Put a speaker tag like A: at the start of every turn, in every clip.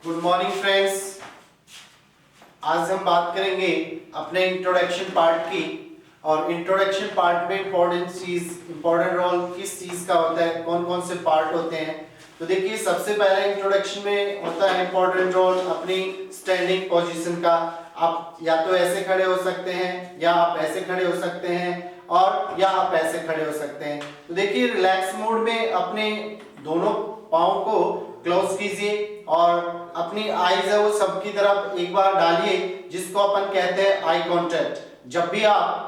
A: Good morning friends. आज हम बात करेंगे अपने इंट्रोडक्शन पार्ट की। और इंट्रोडक्शन पार्ट में इम्पोर्टेंट रोल किस चीज का होता है, कौन कौन से पार्ट होते हैं। तो देखिए, सबसे पहले इंट्रोडक्शन में होता है इम्पोर्टेंट रोल अपनी स्टैंडिंग पोजीशन का। आप या तो ऐसे खड़े हो सकते हैं, या आप ऐसे खड़े हो सकते हैं, और या आप ऐसे खड़े हो सकते हैं। तो देखिए, रिलैक्स मोड में अपने दोनों पाँव को क्लोज कीजिए और अपनी आईज है वो सबकी तरफ एक बार डालिए, जिसको अपन कहते हैं आई कांटेक्ट। जब भी आप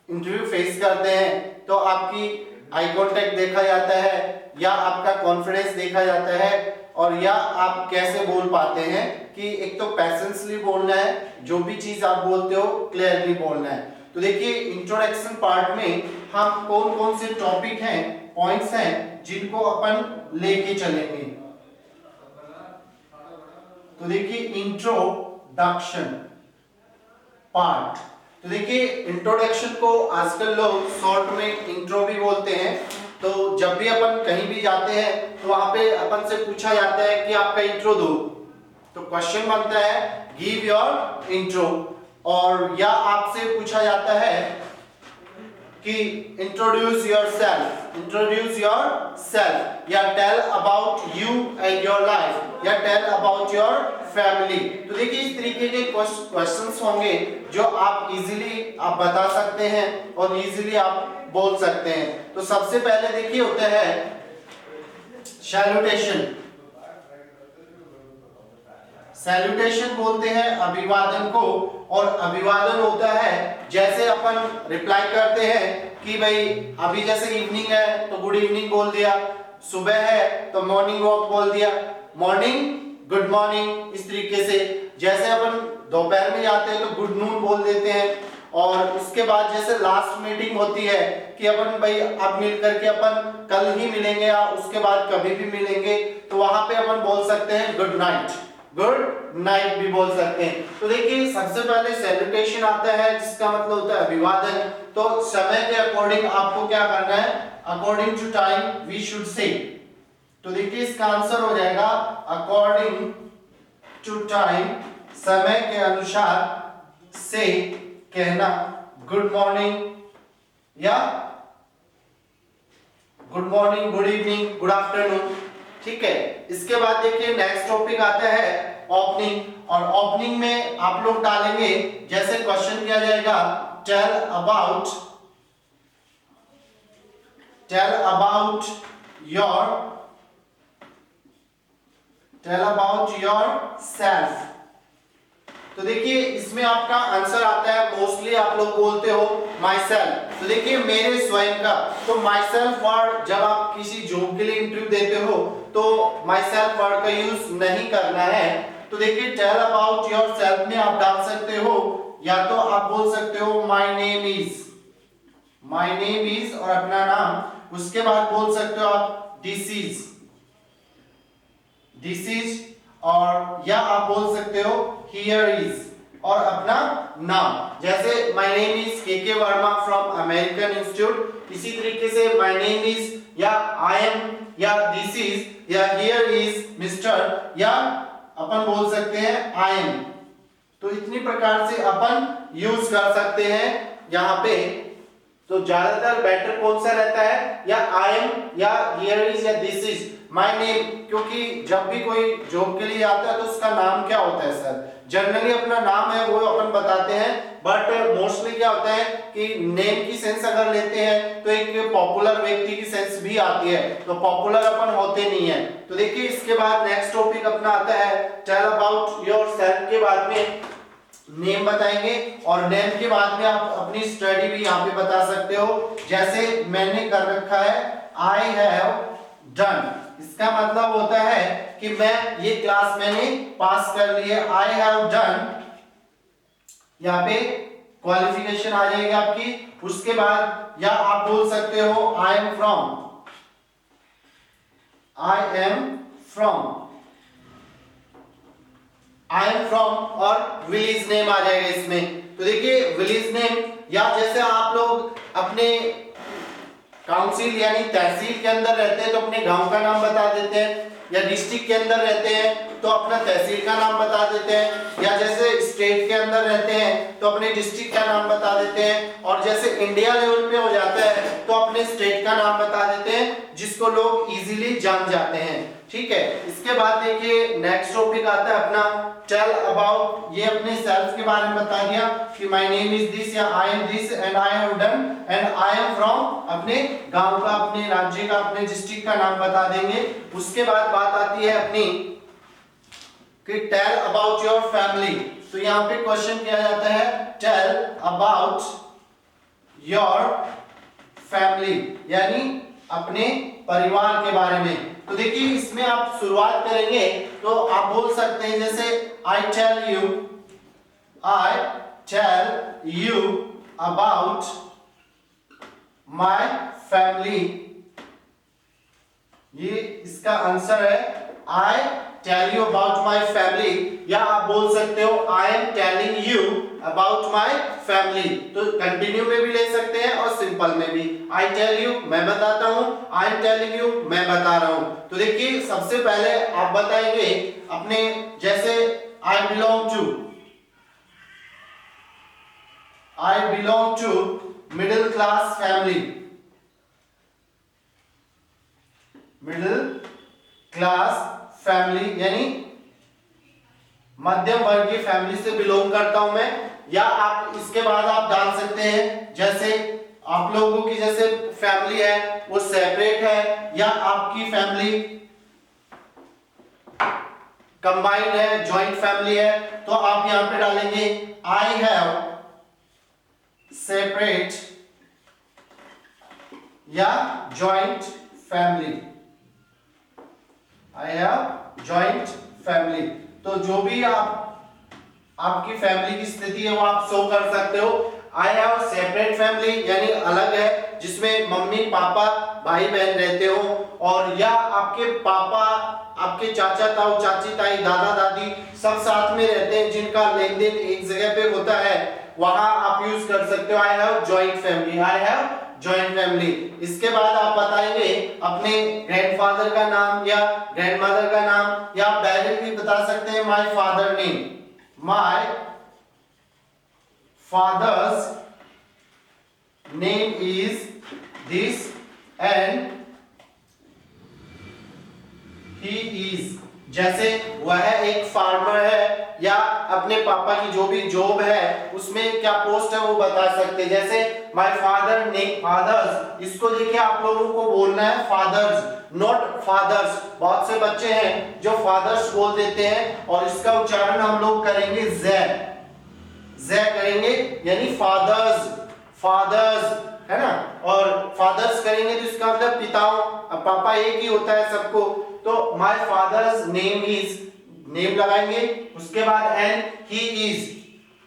A: इंटरव्यू फेस करते हैं तो आपकी आई कांटेक्ट देखा जाता है, या आपका कॉन्फिडेंस देखा जाता है, और या आप कैसे बोल पाते हैं कि एक तो पैशनेटली बोलना है, जो भी चीज आप बोलते हो क्लियरली बोलना है। तो देखिए, इंट्रोडक्शन पार्ट में हम कौन कौन से टॉपिक हैं, पॉइंट्स हैं, जिनको अपन लेके चलेंगे। तो देखिए, इंट्रोडक्शन पार्ट। तो देखिए, इंट्रोडक्शन को आजकल लोग शॉर्ट में इंट्रो भी बोलते हैं। तो जब भी अपन कहीं भी जाते हैं तो वहां पे अपन से पूछा जाता है कि आपका इंट्रो दो। तो क्वेश्चन बनता है गिव योर इंट्रो, और या आपसे पूछा जाता है कि इंट्रोड्यूस योरसेल्फ, या tell about you and your life, या टेल अबाउट योर फैमिली। तो देखिए, इस तरीके के क्वेश्चंस होंगे जो आप इजीली आप बता सकते हैं और इजीली आप बोल सकते हैं। तो सबसे पहले देखिए होता है सैल्यूटेशन बोलते हैं अभिवादन को। और अभिवादन होता है जैसे अपन रिप्लाई करते हैं कि भाई अभी जैसे इवनिंग है तो गुड इवनिंग बोल दिया, सुबह है तो मॉर्निंग वॉक बोल दिया, मॉर्निंग गुड मॉर्निंग। इस तरीके से जैसे अपन दोपहर में जाते हैं तो गुड नून बोल देते हैं। और उसके बाद जैसे लास्ट मीटिंग होती है कि अपन भाई अब मिल करके अपन कल ही मिलेंगे या उसके बाद कभी भी मिलेंगे, तो वहां पे अपन बोल सकते हैं गुड नाइट भी बोल सकते हैं। तो देखिए, सबसे पहले सैल्यूटेशन आता है जिसका मतलब होता है अभिवादन। तो समय के अकॉर्डिंग आपको क्या करना है, according to time we should say. तो देखिए, इसका आंसर हो जाएगा अकॉर्डिंग टू टाइम, समय के अनुसार से कहना गुड मॉर्निंग, या good morning, good evening, good afternoon. ठीक है। इसके बाद देखिए, नेक्स्ट टॉपिक आता है ओपनिंग। और ओपनिंग में आप लोग डालेंगे, जैसे क्वेश्चन किया जाएगा टेल अबाउट योर सेल्फ। तो देखिए, इसमें आपका आंसर आता है, मोस्टली आप लोग बोलते हो माई सेल्फ। तो देखिए, मेरे स्वयं का। तो माई सेल्फ वर्ड जब आप किसी जॉब के लिए इंटरव्यू देते हो तो माई सेल्फ वर्ड का यूज नहीं करना है। तो देखिए, टेल अबाउट योर सेल्फ में आप डाल सकते हो, या तो आप बोल सकते हो माई नेम इज और अपना नाम। उसके बाद बोल सकते हो आप दिस इज, और या आप बोल सकते हो हियर इज और अपना नाम। जैसे माय नेम इज के वर्मा फ्रॉम अमेरिकन इंस्टीट्यूट, इसी तरीके से माय नेम इज, या आई एम, या दिस इज, या हियर इज मिस्टर, या अपन बोल सकते हैं आई एम। तो इतनी प्रकार से अपन यूज कर सकते हैं यहाँ पे। तो ज्यादातर बेटर कौन सा रहता है, या आई एम, या हियर इज, या दिस इज, माय नेम। क्योंकि जब भी कोई जॉब के लिए आता है तो उसका नाम क्या होता है सर, जनरली अपना नाम है वो अपन बताते हैं, बट मोस्टली क्या होता है कि नेम की सेंस अगर लेते हैं तो एक पॉपुलर व्यक्ति की सेंस भी आती है, तो पॉपुलर अपन होते नहीं है। तो देखिए, इसके बाद नेक्स्ट टॉपिक अपना आता है टेल अबाउट योर सेल्फ। के बाद में नेम बताएंगे, और नेम के बाद में आप अपनी स्टडी भी यहाँ पे बता सकते हो। जैसे मैंने कर रखा है आई हैव डन, इसका मतलब होता है कि मैं ये क्लास मैंने पास कर ली है, आई हैव डन। यहाँ पे क्वालिफिकेशन आ जाएगी आपकी। उसके बाद या आप बोल सकते हो आई एम फ्रॉम और विलेज नेम आ जाएगा इसमें। तो देखिए, विलेज नेम, या जैसे आप लोग अपने काउंसिल यानी तहसील के अंदर रहते हैं तो अपने गांव का नाम बता देते हैं, या डिस्ट्रिक्ट के अंदर रहते हैं तो अपना तहसील का नाम बता देते हैं, या जैसे स्टेट के अंदर रहते हैं तो अपने डिस्ट्रिक्ट का नाम बता देते हैं, और जैसे इंडिया लेवल पे हो जाता है तो अपने स्टेट का नाम बता देते हैं, जिसको लोग इजीली जान जाते हैं। ठीक है, इसके बाद देखिए नेक्स्ट टॉपिक आता है अपना टेल अबाउट। ये अपने सेल्फ के बारे में बता दिया कि माय नेम इज दिस या I M this and I have done and I am from, अपने गांव का, अपने राज्य का, अपने डिस्ट्रिक्ट का नाम बता देंगे। उसके बाद बात आती है अपनी कि टेल अबाउट योर फैमिली। तो यहाँ पे क्वेश्चन किया जाता है टेल अबाउट योर फैमिली, यानी अपने परिवार के बारे में। तो देखिए इसमें आप शुरुआत करेंगे तो आप बोल सकते हैं जैसे I tell you about my family। ये इसका आंसर है I tell you about my family, या आप बोल सकते हो I am telling you about my family। तो कंटिन्यू में भी ले सकते हैं और सिंपल में भी। I tell you मैं बताता हूं, I am telling you मैं बता रहा हूं। तो देखिए सबसे पहले आप बताएंगे अपने, जैसे I belong to middle class family, middle class family यानी मध्यम वर्ग की फैमिली से बिलोंग करता हूं मैं। या आप इसके बाद आप डाल सकते हैं जैसे आप लोगों की जैसे फैमिली है वो सेपरेट है, या आपकी फैमिली कंबाइंड है, जॉइंट फैमिली है, तो आप यहां पे डालेंगे आई हैव सेपरेट या joint family, I have joint family. तो जो भी आपकी फैमिली की स्थिति है वो आप शो कर सकते हो। आई हैव सेपरेट फैमिली यानी अलग है, जिसमें मम्मी पापा भाई बहन रहते हो, और या आपके पापा, आपके चाचा ताऊ, चाची ताई, दादा दादी सब साथ में रहते हैं, जिनका लेन देन एक जगह पे होता है, वहां आप यूज कर सकते हो I have joint family, I have joint family. इसके बाद आप बताएंगे अपने ग्रैंडफादर का नाम या ग्रैंडमदर का नाम, या आप डायरेक्टली बता सकते हैं my father name, my father's name is this and he is, जैसे वह एक फार्मर है, या अपने पापा की जो भी जॉब है उसमें क्या पोस्ट है वो बता सकते हैं। जैसे माय फादर ने फादर्स, इसको देखिए आप लोगों को बोलना है फादर्स, नॉट फादर्स। बहुत से बच्चे हैं जो फादर्स बोल देते हैं और इसका उच्चारण हम लोग करेंगे जे, जे करेंगे यानी फादर्स, फादर्स है ना, और फादर्स करेंगे तो इसका मतलब पिताओं, अब पापा एक ही होता है सबको, तो my father's name is, name लगाएंगे, उसके बाद एन, ही इज,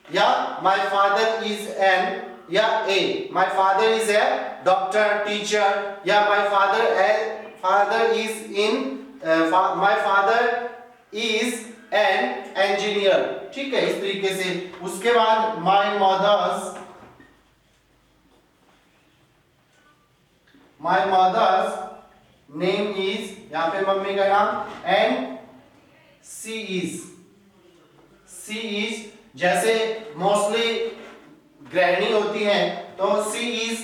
A: या माय फादर इज एन, या a, my father is a doctor teacher, या my father is in, my father is an engineer. ठीक है, इस तरीके से। उसके बाद माय मदर्स नेम इज, यहां पे मम्मी का नाम, एंड सी इज, जैसे मोस्टली गृहिणी होती हैं तो सी इज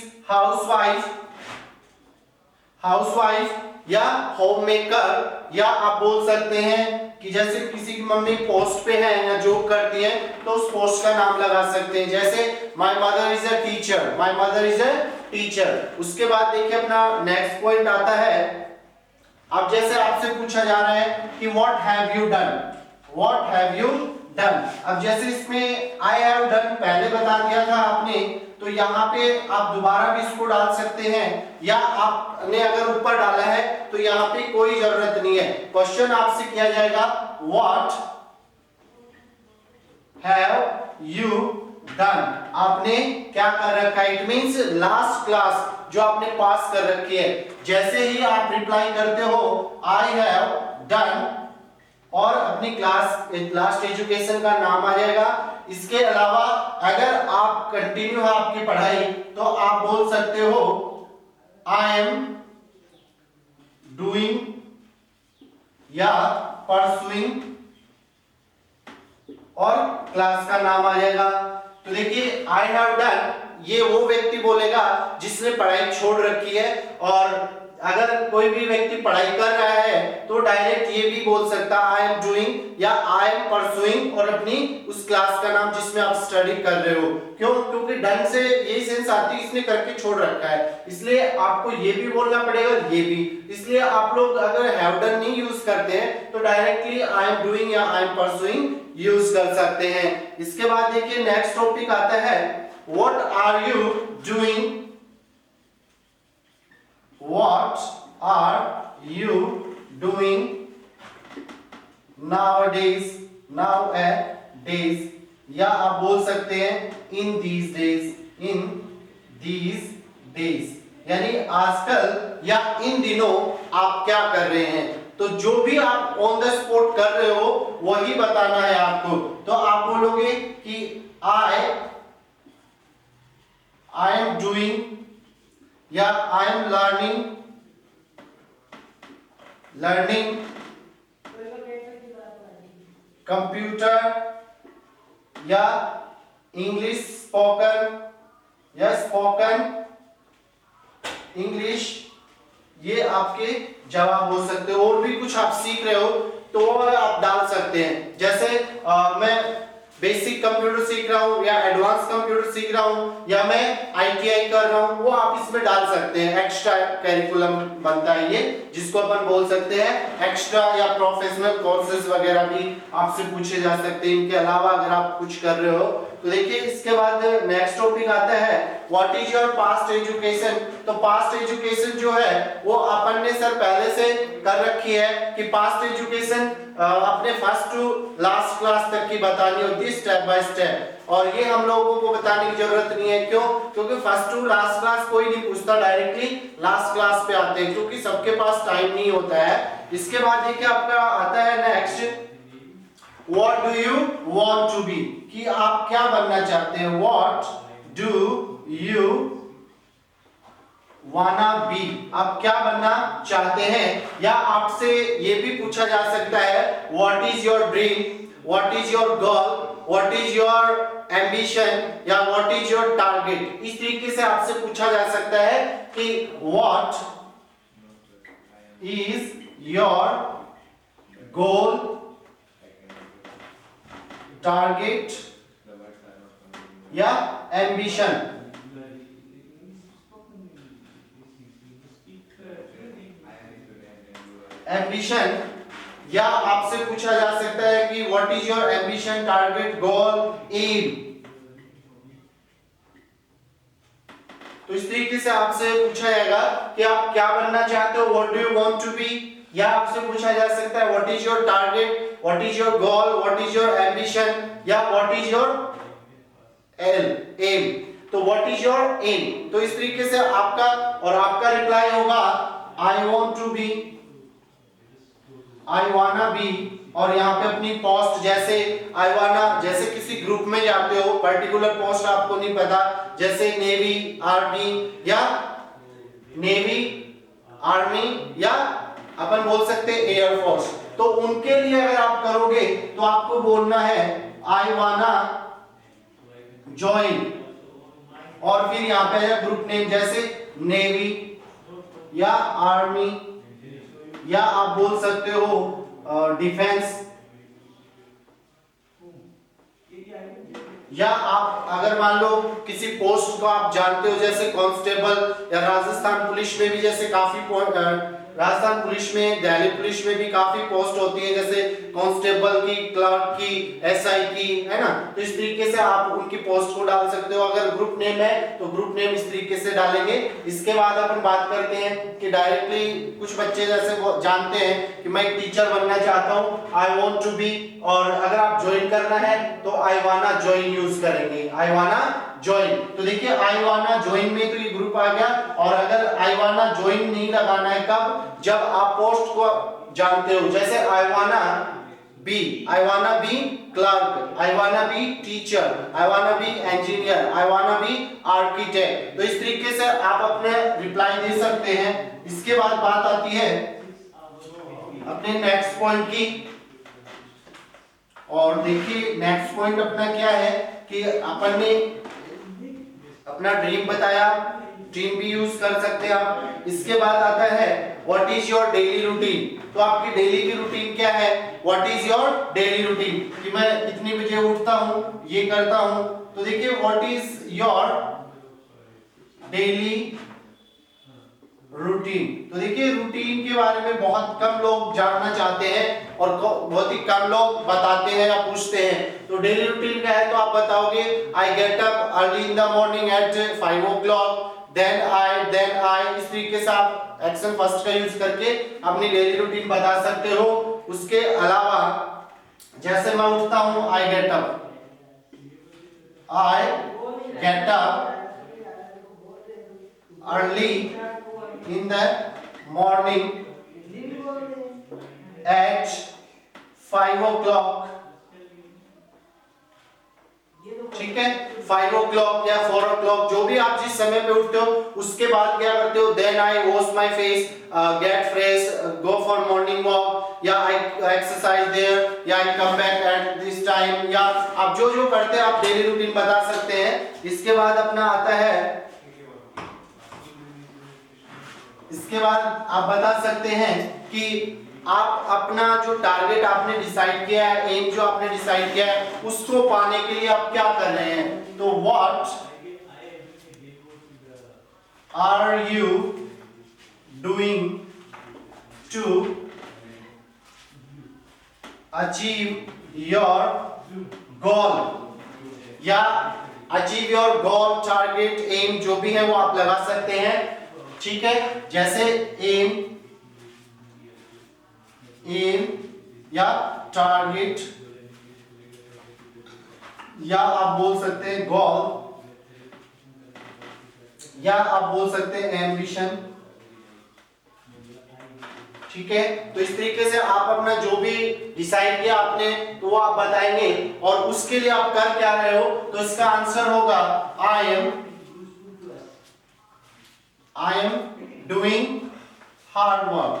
A: हाउसवाइफ या होममेकर, या आप बोल सकते हैं कि जैसे किसी की मम्मी पोस्ट पे है या जॉब करती है तो उस पोस्ट का नाम लगा सकते हैं, जैसे my mother is a teacher, my mother is a teacher. उसके बाद देखिए अपना नेक्स्ट पॉइंट आता है, अब जैसे आपसे पूछा जा रहा है कि what have you done, what have you done. अब जैसे इसमें आई हैव डन पहले बता दिया था आपने, तो यहाँ पे आप दोबारा भी इसको डाल सकते हैं, या आपने अगर ऊपर डाला है तो यहाँ पे कोई जरूरत नहीं है। क्वेश्चन आपसे किया जाएगा व्हाट हैव यू डन, आपने क्या कर रखा है, इट मींस लास्ट क्लास जो आपने पास कर रखी है। जैसे ही आप रिप्लाई करते हो आई हैव डन और अपनी क्लास लास्ट एजुकेशन का नाम आ जाएगा। इसके अलावा अगर आप कंटिन्यू है आपकी पढ़ाई तो आप बोल सकते हो आई एम डूइंग या परसुइंग और क्लास का नाम आ जाएगा। तो देखिए आई हैव डन, ये वो व्यक्ति बोलेगा जिसने पढ़ाई छोड़ रखी है, और अगर कोई भी व्यक्ति पढ़ाई कर रहा है तो डायरेक्ट ये भी बोल सकता है आई एम डूइंग या आई एम परसुइंग और अपनी उस क्लास का नाम जिसमें आप स्टडी कर रहे हो। क्यों? क्योंकि डन से यही सेंस आती है इसने करके छोड़ रखा है, इसलिए आपको ये भी बोलना पड़ेगा ये भी। इसलिए आप लोग अगर हैव डन नहीं यूज करते हैं तो डायरेक्टली आई एम डूइंग या आई एम परसुइंग यूज कर सकते हैं। इसके बाद देखिए नेक्स्ट टॉपिक आता है what are you doing. What are you doing nowadays? Nowadays या आप बोल सकते हैं in these days, in these days यानी आजकल या इन दिनों आप क्या कर रहे हैं। तो जो भी आप ऑन द स्पॉट कर रहे हो वही बताना है आपको। तो आप बोलोगे कि I am doing या आई एम लर्निंग कंप्यूटर या इंग्लिश स्पोकन या स्पोकन इंग्लिश, ये आपके जवाब हो सकते हो। और भी कुछ आप सीख रहे हो तो वो आप डाल सकते हैं। जैसे मैं बेसिक कंप्यूटर सीख रहा हूँ या एडवांस कंप्यूटर सीख रहा हूँ या मैं आईटीआई कर रहा हूँ, वो आप इसमें डाल सकते हैं। एक्स्ट्रा करिकुलम बनता है ये, जिसको अपन बोल सकते हैं एक्स्ट्रा या प्रोफेशनल कोर्सेज वगैरह भी आपसे पूछे जा सकते हैं इनके अलावा अगर आप कुछ कर रहे हो। तो देखिए इसके बाद नेक्स्ट टॉपिक आता है what is your past education. तो पास्ट एजुकेशन जो है वो अपन ने सर पहले से कर रखी है कि पास्ट एजुकेशन अपने फर्स्ट टू लास्ट क्लास तक की बतानी होती है स्टेप बाय स्टेप, और ये हम लोगों को बताने की जरूरत नहीं है। क्यों? क्योंकि फर्स्ट टू लास्ट क्लास कोई नहीं पूछता, डायरेक्टली लास्ट क्लास पे आते हैं क्योंकि सबके पास टाइम नहीं होता है। इसके बाद देखिए आपका आता है next What do you want to be, कि आप क्या बनना चाहते हैं। What do you wanna be, आप क्या बनना चाहते हैं। या आपसे ये भी पूछा जा सकता है What is your dream, What is your goal, What is your ambition या What is your target। इस तरीके से आपसे पूछा जा सकता है कि What is your goal, target या एम्बिशन। एम्बिशन या आपसे पूछा जा सकता है कि what is your ambition, target, goal, aim. तो इस तरीके से आपसे पूछा जाएगा कि आप क्या बनना चाहते हो, what do you want to be. या आपसे पूछा जा सकता है what is your target, what is your goal, what is your ambition या व्हाट इज योर एम। तो व्हाट इज योर एम, तो इस तरीके से आपका और आपका रिप्लाई होगा I want to be, I wanna be, और यहाँ पे अपनी पोस्ट जैसे आई वाना, जैसे किसी ग्रुप में जाते हो पर्टिकुलर पोस्ट आपको नहीं पता, जैसे नेवी आर्मी या नेवी आर्मी या अपन बोल सकते हैं एयरफोर्स। तो उनके लिए अगर आप करोगे तो आपको बोलना है आई वाना ज्वाइन, और फिर यहाँ पे है ग्रुप नेम जैसे नेवी या आर्मी या आप बोल सकते हो डिफेंस, या आप अगर मान लो किसी पोस्ट को आप जानते हो जैसे कांस्टेबल या राजस्थान पुलिस में भी जैसे काफी राजस्थान पुलिस में, दिल्ली पुलिस में भी काफी पोस्ट होती है जैसे कांस्टेबल की, क्लर्क की, एसआई की, है ना। तो इस तरीके से आप उनकी पोस्ट को डाल सकते हो। अगर ग्रुप नेम है तो ग्रुप नेम इस तरीके से डालेंगे। इसके बाद अपन बात करते हैं कि डायरेक्टली कुछ बच्चे जैसे वो जानते हैं कि मैं एक टीचर बनना चाहता हूं, आई वांट टू बी, और अगर आप ज्वाइन करना है तो आई वाना ज्वाइन यूज करेंगे, आई वाना ज्वाइन। तो देखिए आई वाना ज्वाइन में तो ये ग्रुप आ गया, और अगर आई वाना ज्वाइन नहीं लगाना है कब, जब आप पोस्ट को जानते हो, जैसे आई वाना बी क्लर्क, आई वाना बी टीचर, आई वाना बी इंजीनियर, आई वाना बी आर्किटेक्ट। तो इस तरीके से आप अपने रिप्लाई दे सकते हैं। इसके बाद बात आती है अपने नेक्स्ट पॉइंट की। और देखिए नेक्स्ट पॉइंट अपना क्या है कि अपन ने अपना ड्रीम बताया, ड्रीम भी यूज कर सकते हैं आप। इसके बाद आता है what is your daily routine. तो आपकी डेली की रूटीन क्या है, what is your daily routine, कि मैं कितने बजे उठता हूँ, ये करता हूँ। तो देखिए what is your daily routine. तो देखिए रूटीन के बारे में बहुत कम लोग जानना चाहते हैं और बहुत ही कम लोग बताते हैं या पूछते हैं। तो डेली रूटीन क्या है, तो आप बताओगे I get up early in the morning at 5 o'clock, then I, इस तरीके से आप एक्शन फर्स्ट का यूज करके अपनी डेली रूटीन बता सकते हो। उसके अलावा जैसे मैं उठता हूं, आई get up early in the morning at 5 o'clock, ठीक है, 5 o'clock या 4 o'clock, जो भी आप जिस समय पे उठते हो। उसके बाद क्या करते हो, then I wash my face, get fresh, go for morning walk, या I exercise there, या I come back at this time, या आप जो जो करते हैं आप डेली रूटीन बता सकते हैं। इसके बाद अपना आता है, इसके बाद आप बता सकते हैं कि आप अपना जो टारगेट आपने डिसाइड किया है, एम जो आपने डिसाइड किया है, उसको पाने के लिए आप क्या कर रहे हैं। तो what are you doing to achieve your goal, या achieve your goal, target, aim जो भी है वो आप लगा सकते हैं, ठीक है। जैसे एम या टारगेट, या आप बोल सकते हैं गोल, या आप बोल सकते हैं एम्बिशन, ठीक है। तो इस तरीके से आप अपना जो भी डिसाइड किया आपने तो वो आप बताएंगे, और उसके लिए आप कर क्या रहे हो। तो इसका आंसर होगा I am doing hard work,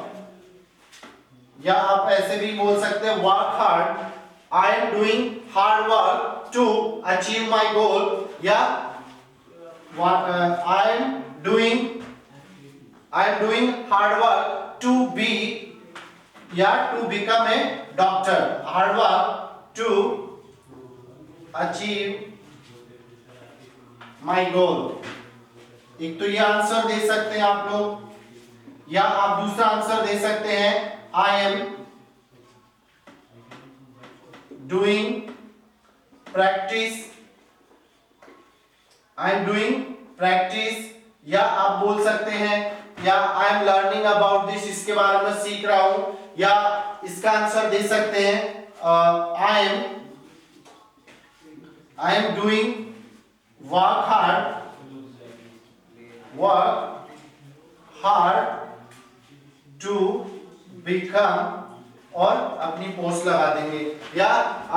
A: या आप ऐसे भी बोल सकते हैं work hard, I am doing hard work to achieve my goal, या I am doing hard work to be, या to become a doctor, hard work to achieve my goal. एक तो ये आंसर दे सकते हैं आप लोग, या आप दूसरा आंसर दे सकते हैं आई एम डूइंग प्रैक्टिस, या आप बोल सकते हैं या I am learning about this, इसके बारे में सीख रहा हूं, या इसका आंसर दे सकते हैं I am doing work hard to become, और अपनी पोस्ट लगा देंगे, या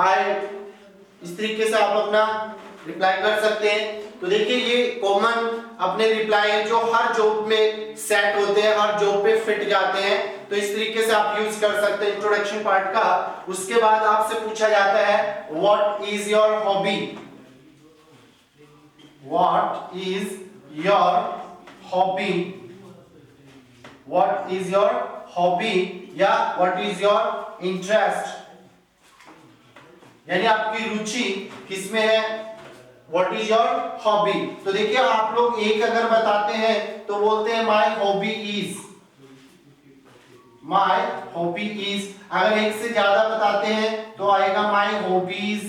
A: आई, इस तरीके से आप अपना रिप्लाई कर सकते हैं। तो देखिए ये कॉमन अपने रिप्लाई है जो हर जॉब में सेट होते हैं, हर जॉब पे फिट जाते हैं। तो इस तरीके से आप यूज कर सकते हैं इंट्रोडक्शन पार्ट का। उसके बाद आपसे पूछा जाता है what is your hobby, what is your hobby, या व्हाट इज योर इंटरेस्ट, यानी आपकी रुचि किसमें है, व्हाट इज योर हॉबी। तो देखिए आप लोग एक अगर बताते हैं तो बोलते हैं माय हॉबी इज, अगर एक से ज्यादा बताते हैं तो आएगा माय हॉबीज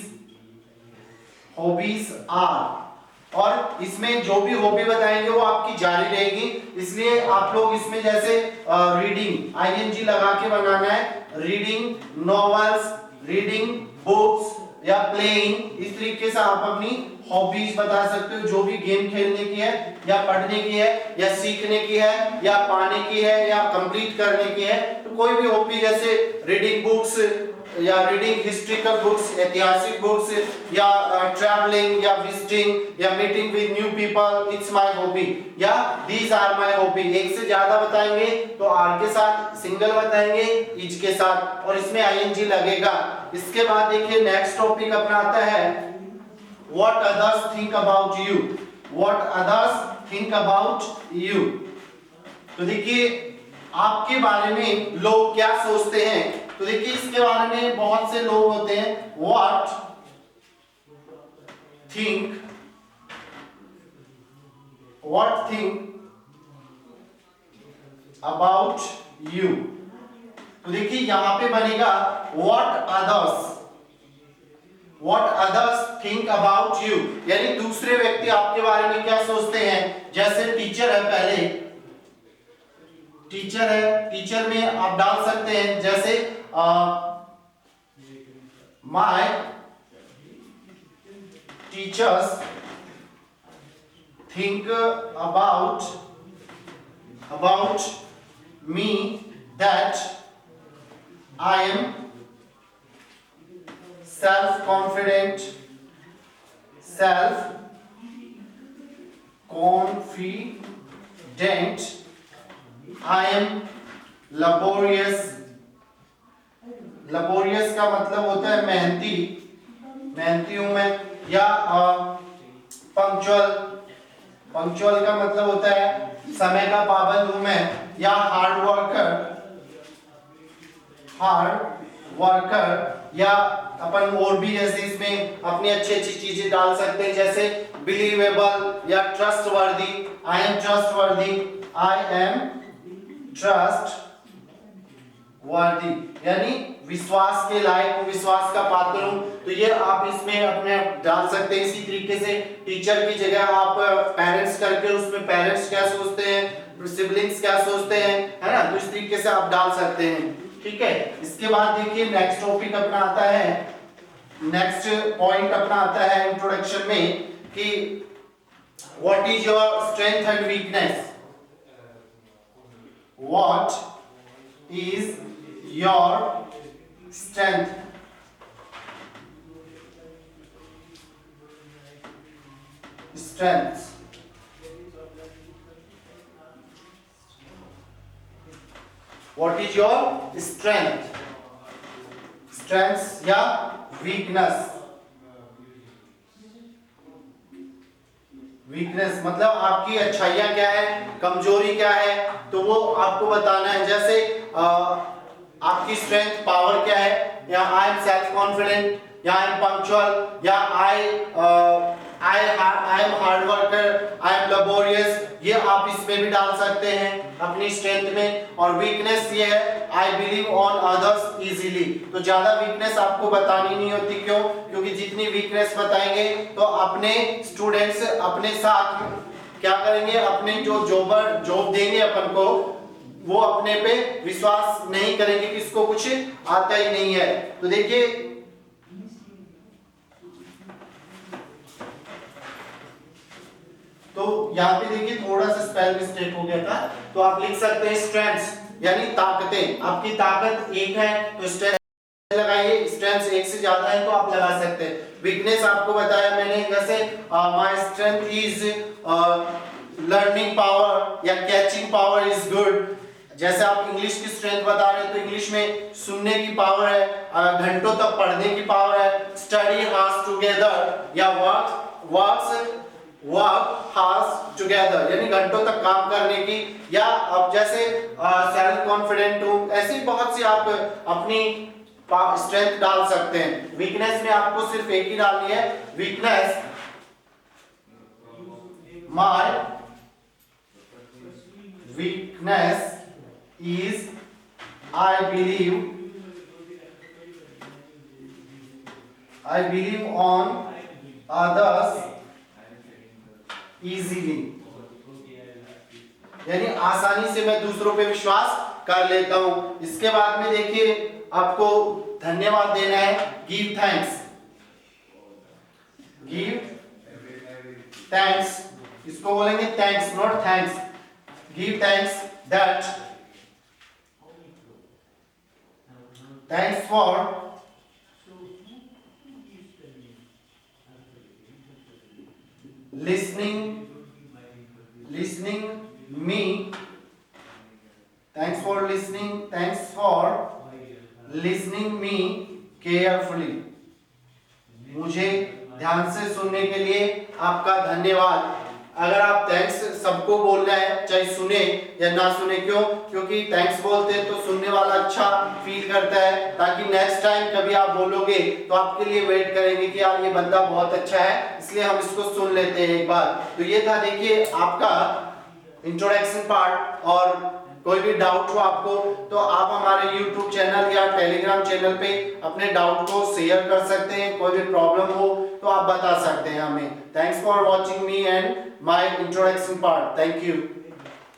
A: आर, और इसमें जो भी हॉबी बताएंगे वो आपकी जारी रहेगी। इसलिए आप लोग इसमें जैसे रीडिंग आईएनजी लगा के बनाना है, रीडिंग नॉवेल्स, रीडिंग बुक्स, या प्लेइंग, इस तरीके से आप अपनी हॉबीज बता सकते हो। जो भी गेम खेलने की है, या पढ़ने की है, या सीखने की है, या पाने की है, या कंप्लीट करने की है, तो कोई भी हॉबी जैसे रीडिंग बुक्स, या रीडिंग हिस्ट्रिकल बुक्स, ऐतिहासिक बुक्स, या ट्रैवलिंग या विजिटिंग या meeting with new people, it's my hobby, या दीज आर माय हॉबी। एक से ज्यादा बताएंगे तो आर के साथ, सिंगल बताएंगे इच के साथ, और इसमें आईएनजी लगेगा। इसके बाद देखिए नेक्स्ट टॉपिक अपना आता है what others think about you. What others think about you, तो देखिए आपके बारे में लोग क्या सोचते हैं। तो देखिए इसके बारे में बहुत से लोग होते हैं, व्हाट थिंक अबाउट यू। तो देखिए यहां पे बनेगा what others think about you, यानी दूसरे व्यक्ति आपके बारे में क्या सोचते हैं। जैसे टीचर है, पहले टीचर है, टीचर में आप डाल सकते हैं जैसे my teachers think about me that I am self confident, I am laborious। laborious का मतलब होता है मेहनती हूं मैं, या पंक्चुअल का मतलब होता है समय का पाबंद हूं मैं, या हार्ड वर्कर, या अपन और भी जैसे इसमें अपनी अच्छी चीजें डाल सकते हैं जैसे बिलीवेबल या ट्रस्टवर्दी। आई एम ट्रस्टवर्दी, यानी विश्वास के लायक हूं, विश्वास का पात्र हूं। तो ये आप इसमें अपने डाल सकते हैं। इसी तरीके से टीचर की जगह आप पेरेंट्स करके उसमें पेरेंट्स क्या सोचते हैं, सिबलिंग्स क्या सोचते हैं, है ना, तो इस तरीके से आप डाल सकते हैं। ठीक है, इसके बाद देखिए नेक्स्ट टॉपिक अपना आता है, नेक्स्ट पॉइंट अपना आता है इंट्रोडक्शन में कि what is your strength and weakness. What is your strength? Strengths. What is your strength? Strengths या weakness? वीकनेस मतलब आपकी अच्छाइयां क्या है, कमजोरी क्या है, तो वो आपको बताना है। जैसे आपकी स्ट्रेंथ पावर क्या है, या आई एम सेल्फ कॉन्फिडेंट, या आई एम पंक्चुअल, या I am hard worker, I am laborious, ये आप इसमें भी डाल सकते हैं अपनी स्ट्रेंथ में। और वीकनेस ये है I believe on others easily, तो ज्यादा वीकनेस आपको बतानी नहीं होती। क्यों? क्योंकि जितनी वीकनेस बताएंगे तो अपने स्टूडेंट्स अपने साथ क्या करेंगे, अपने जो जॉब देंगे अपन को, वो अपने पे विश्वास नहीं करेंगे कि इसको कुछ आता ही नहीं है। तो देखिए तो यहाँ पे देखिए थोड़ा सा स्पेल मिस्टेक हो गया था, तो आप लिख सकते हैं स्ट्रेंथ्स यानी ताकतें। आपकी ताकत एक है तो स्ट्रेंथ लगाइए, स्ट्रेंथ एक से ज्यादा है तो आप लगा सकते हैं। वीकनेस आपको बताया मैंने, जैसे my strength is learning power या कैचिंग पावर इज गुड। जैसे आप इंग्लिश की स्ट्रेंथ बता रहे हैं तो इंग्लिश में सुनने की पावर है, घंटों तक पढ़ने की पावर है। स्टडी हार्स टुगेदर या वर्क हार्स टुगेदर यानी घंटों तक काम करने की। या अब जैसे सेल्फ कॉन्फिडेंट हूं, ऐसी बहुत सी आप अपनी स्ट्रेंथ डाल सकते हैं। वीकनेस में आपको सिर्फ एक ही डालनी है, weakness my weakness is I believe on others easily, यानी आसानी से मैं दूसरों पे विश्वास कर लेता हूं। इसके बाद में देखिए आपको धन्यवाद देना है, गिव थैंक्स, इसको बोलेंगे thanks not thanks. Give thanks that, thanks for listening me. Thanks for listening me carefully. मुझे ध्यान से सुनने के लिए आपका धन्यवाद. अगर आप थैंक्स सबको बोलना है, चाहे सुने या ना सुने. क्यों? क्योंकि थैंक्स बोलते हैं तो सुनने वाला अच्छा फील करता है, ताकि नेक्स्ट टाइम कभी आप बोलोगे तो आपके लिए वेट करेंगे कि यार ये बंदा बहुत अच्छा है, इसलिए हम इसको सुन लेते हैं एक बार. तो ये था देखिए आपका इंट्रोडक्शन पार्ट. और कोई भी डाउट हो आपको तो आप हमारे YouTube चैनल या टेलीग्राम चैनल पे अपने डाउट को शेयर कर सकते हैं. कोई भी प्रॉब्लम हो तो आप बता सकते हैं हमें. Thanks for watching me and my introduction part. Thank you.